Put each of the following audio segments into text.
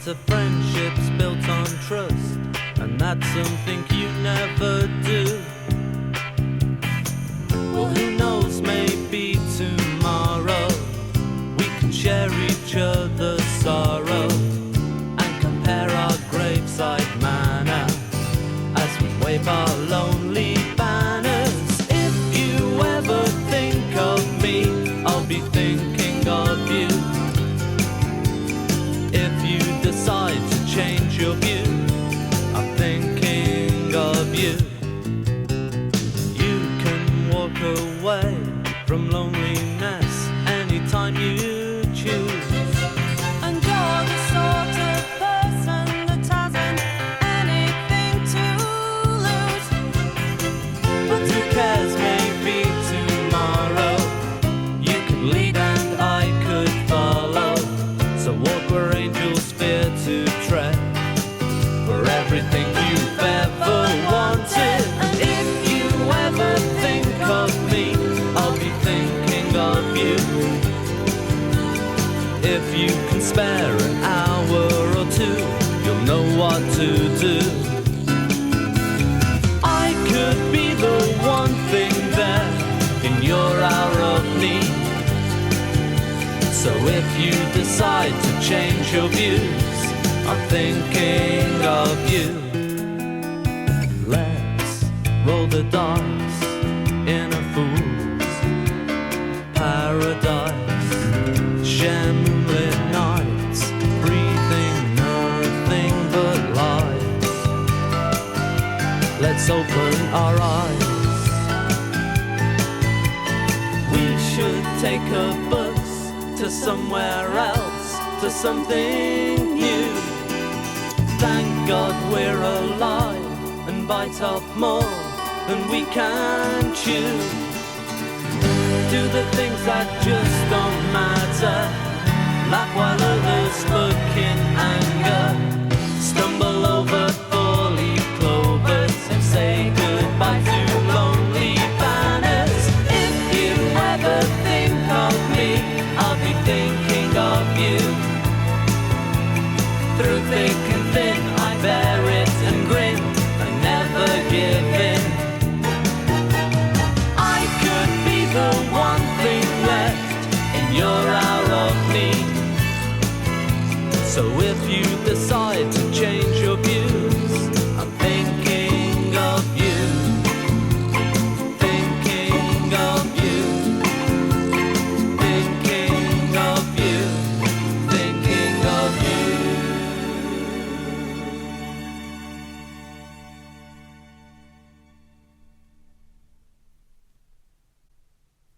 It's a friendship's built on trust, and that's something you never do. Well, who knows, maybe tomorrow we can share each other's sorrow and compare our graveside manner as we wave our lonely banners. If you ever think of me, I'll be thinking of you. If you decide to change your view, I'm thinking of you. You can walk away from loneliness anytime you choose. And you're the sort of person that hasn't anything to lose. But who cares, maybe tomorrow you could lead and I could follow. So walk where angels fear to tread, for everything you've ever wanted. And if you ever think of me, I'll be thinking of you. If you can spare an hour or two, you'll know what to do. I could be the one thing there in your hour of need. So if you decide to change your views, I'm thinking of you. Let's roll the dice in a fool's paradise. Share moonlit nights, breathing nothing but light. Let's open our eyes. We should take a bus to somewhere else, to something new. Thank God we're alive and bite off more than we can chew. Do the things that just don't matter, laugh while others look in anger, stumble over four-leaf clovers and say goodbye to lonely banners. If you ever think of me, I'll be thinking of you. Through thick and thin, I bear it and grin, I never give in. I could be the one thing left in your hour of need. So if you decide to change your views, I'm thinking of you. Thinking of you. Thinking of you. Thinking of you.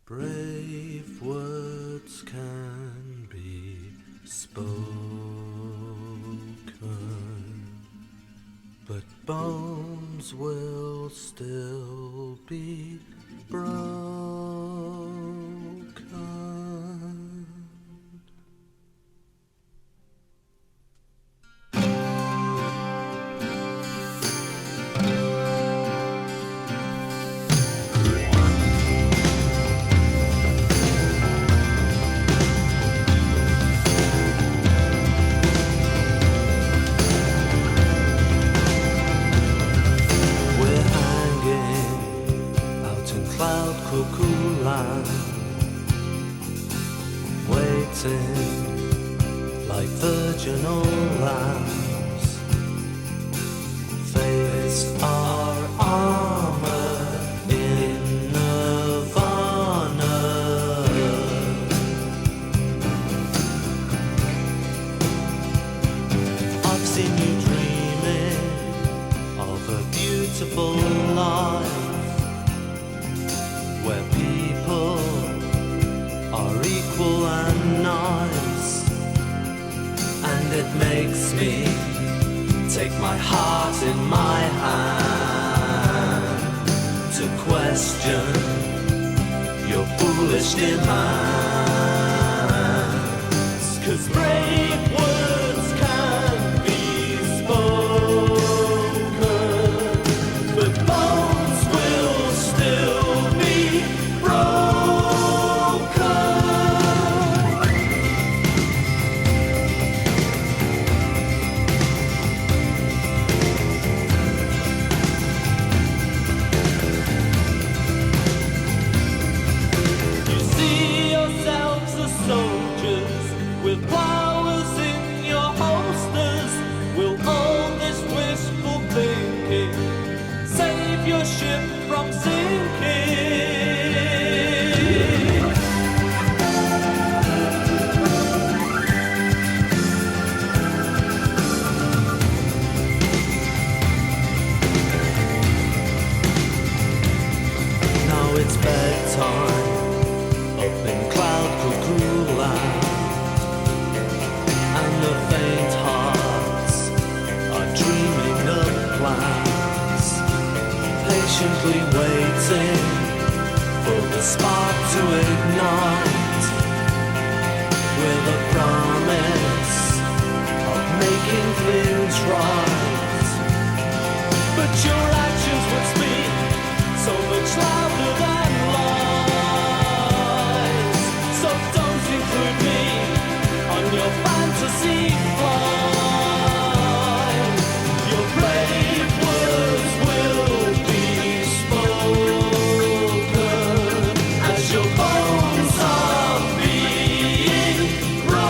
Brave words can be spoken, but bones will still be broken. We're hanging out in cloud cuckoo land, waiting like virginal lambs. Face our armor in nirvana. I've seen you dreaming of a beautiful life where people are equal and nice, and it makes me take my heart in my hand to question your foolish demands. 'Cause brave words can be spoken, but bones will still be broken. patiently waiting for the spark to ignite, with a promise of making things right. But your actions would speak so much louder than lies. So don't include me on your fantasy flight. Your brave words will be spoken as your bones are being broken.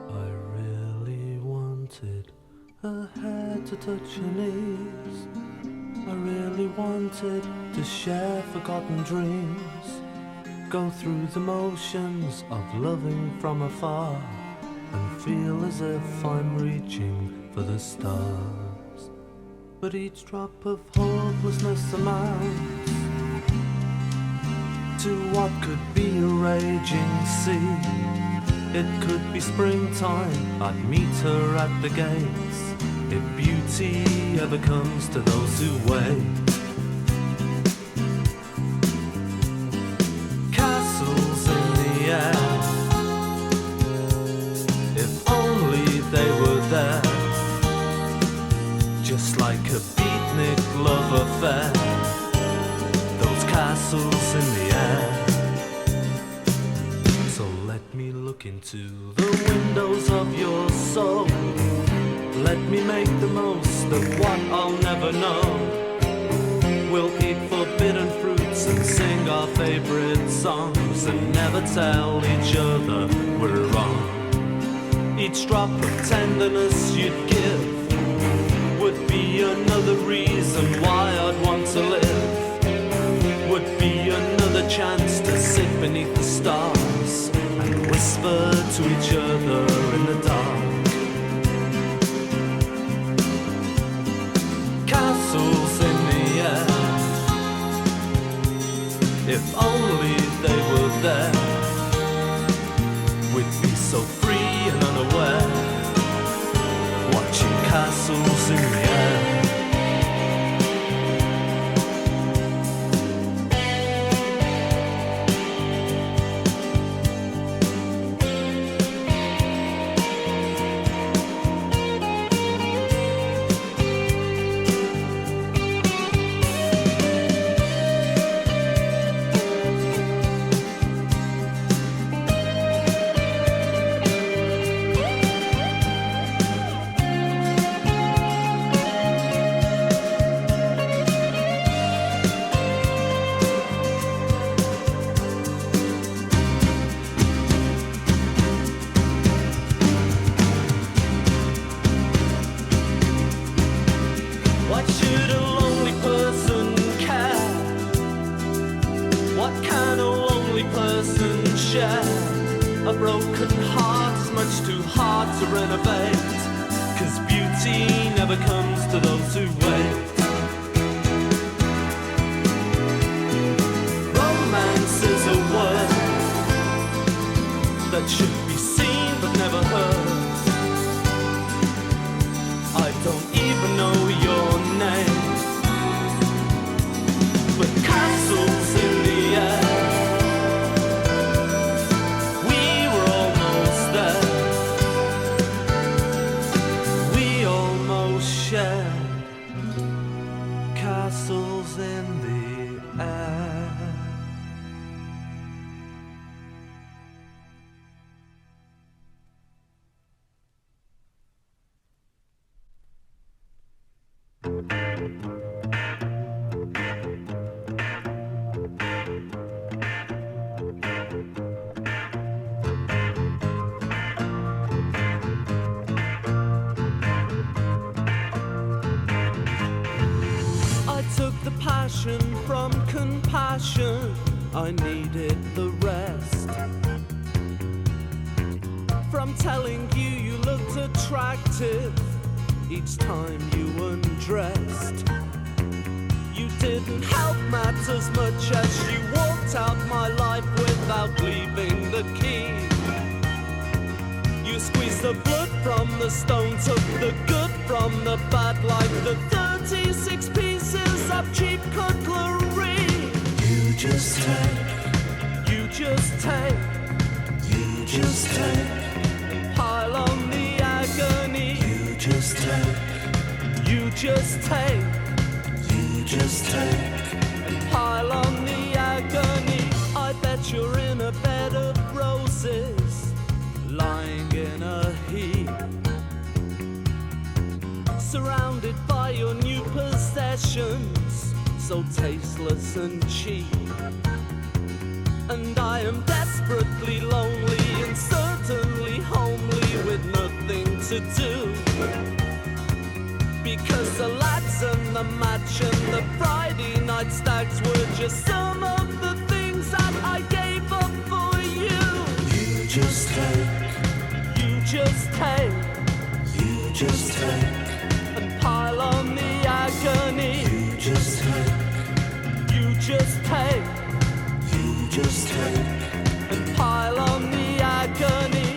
I really wanted her head to touch her knees. I really wanted to share forgotten dreams, go through the motions of loving from afar, and feel as if I'm reaching for the stars. But each drop of hopelessness amounts to what could be a raging sea. It could be springtime, I'd meet her at the gates, if beauty ever comes to those who wait. Castles in the air, if only they were there, just like a beatnik love affair. Those castles in the air. So let me look into the windows of your soul. Let me make the most of what I'll never know. We'll eat forbidden fruits and sing our favorite songs, and never tell each other we're wrong. Each drop of tenderness you'd give would be another reason why I'd want to live. Would be another chance to sit beneath the stars and whisper to each other in the dark. Castles in the air, if only they were there, we'd be so free and unaware, watching castles in the air. A broken heart is much too hard to renovate, 'cause beauty never comes to those who wait. Romance is a word that should be seen but never heard. I don't even know your name, but castles in the air. We were almost compassion, I needed the rest. From telling you you looked attractive each time you undressed. You didn't help matters much as you walked out my life without leaving the key. You squeezed the blood from the stone, took the good from the bad, like the 36 pieces of cheap cutlery. You just take, you just take, you just take, and pile on the agony. You just take, you just take, you just take, and pile on the agony. I bet you're in a bed of roses, lying in a heap, surrounded by your new possessions, so tasteless and cheap. And I am desperately lonely and certainly homely with nothing to do, because the lads and the match and the Friday night stags were just some of the things that I gave up for you. You just take, you just take, you just take, and pile on the agony. You just take, you just take, you just take, and pile on the agony.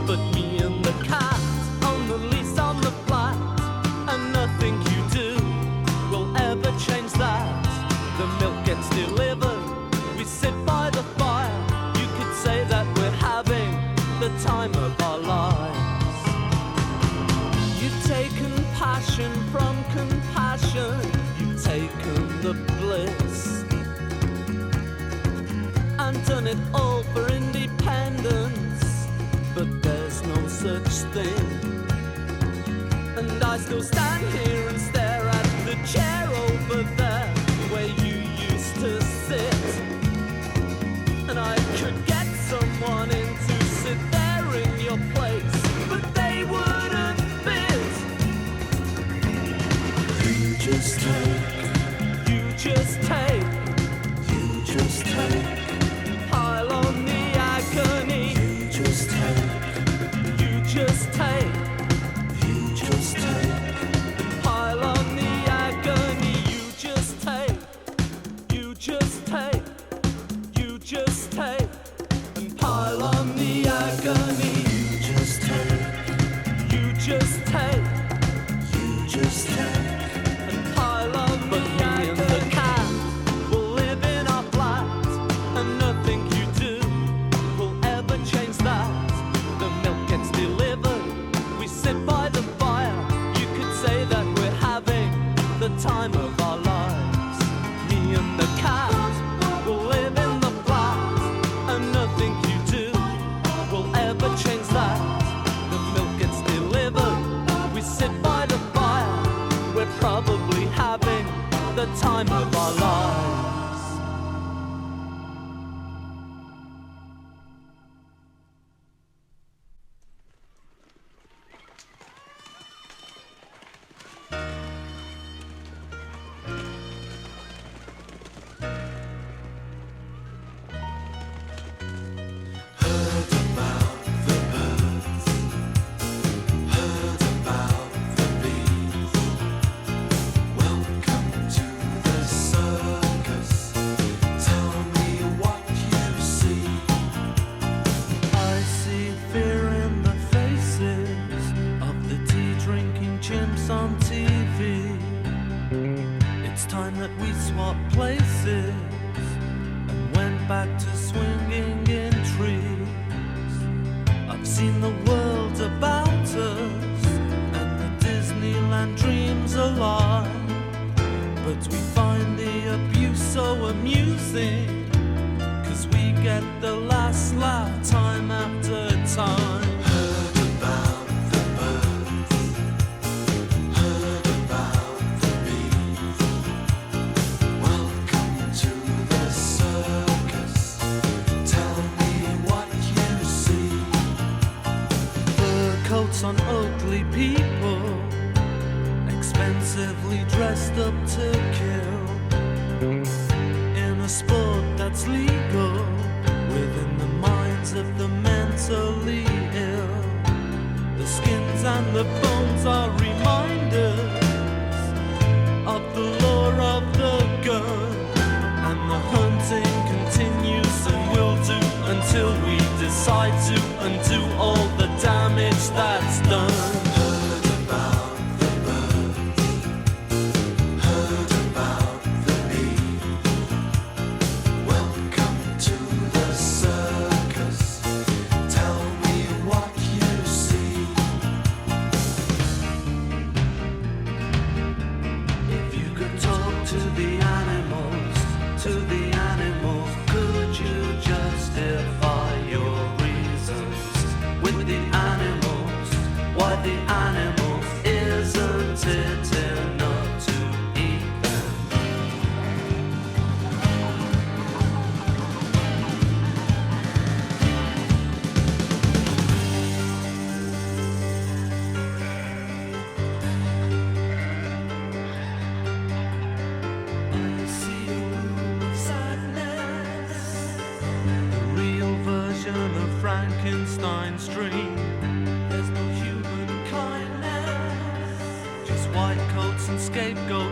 But me and the cat on the lease on the flat, and nothing you do will ever change that. The milk gets delivered, we sit by the fire. You could say that we're having the time of our lives. You've taken passion from compassion, you've taken the bliss, and done it all for independence, but there's no such thing. And I still stand here and stare at the chair over there where you used to sit, and I could get someone in to sit there in your place, but they wouldn't fit. You just take, you just take, you just take, pile on the agony. You just take, you just take, you just take, and pile on the agony. You just take, you just take, you just take, and pile on the agony. You just take, you just take, you just take, and pile on the agony. But me and the cat will live in our flat, and nothing you do will ever change that. The milk gets delivered, we sit by the fire. You could say that we're having the time of our lives. Me and the cat will live in the flat, and nothing you do will ever change that. The milk gets delivered, we sit by the fire. We're probably having the time of our lives. I see fear in the faces of the tea-drinking chimps on TV. It's time that we swap places and went back to swinging in trees. I've seen the world about us and the Disneyland dreams a lie, but we find the abuse so amusing, 'cause we get the last laugh time after time. Heard about the birds, heard about the bees. Welcome to the mentally ill. The skins and the bones are reminders of the lure of the gun, and the hunting continues and will do until we decide to undo all the damage that's done. Heard about the birds, heard about the bee. Welcome to the circus, tell me what you see. If you could talk to the animals, could you justify your reasons with the animals? Why the animals? Isn't it enough to eat them? I see a room of sadness, the real version of Frankenstein's dream. There's no human kindness, just white coats and scapegoats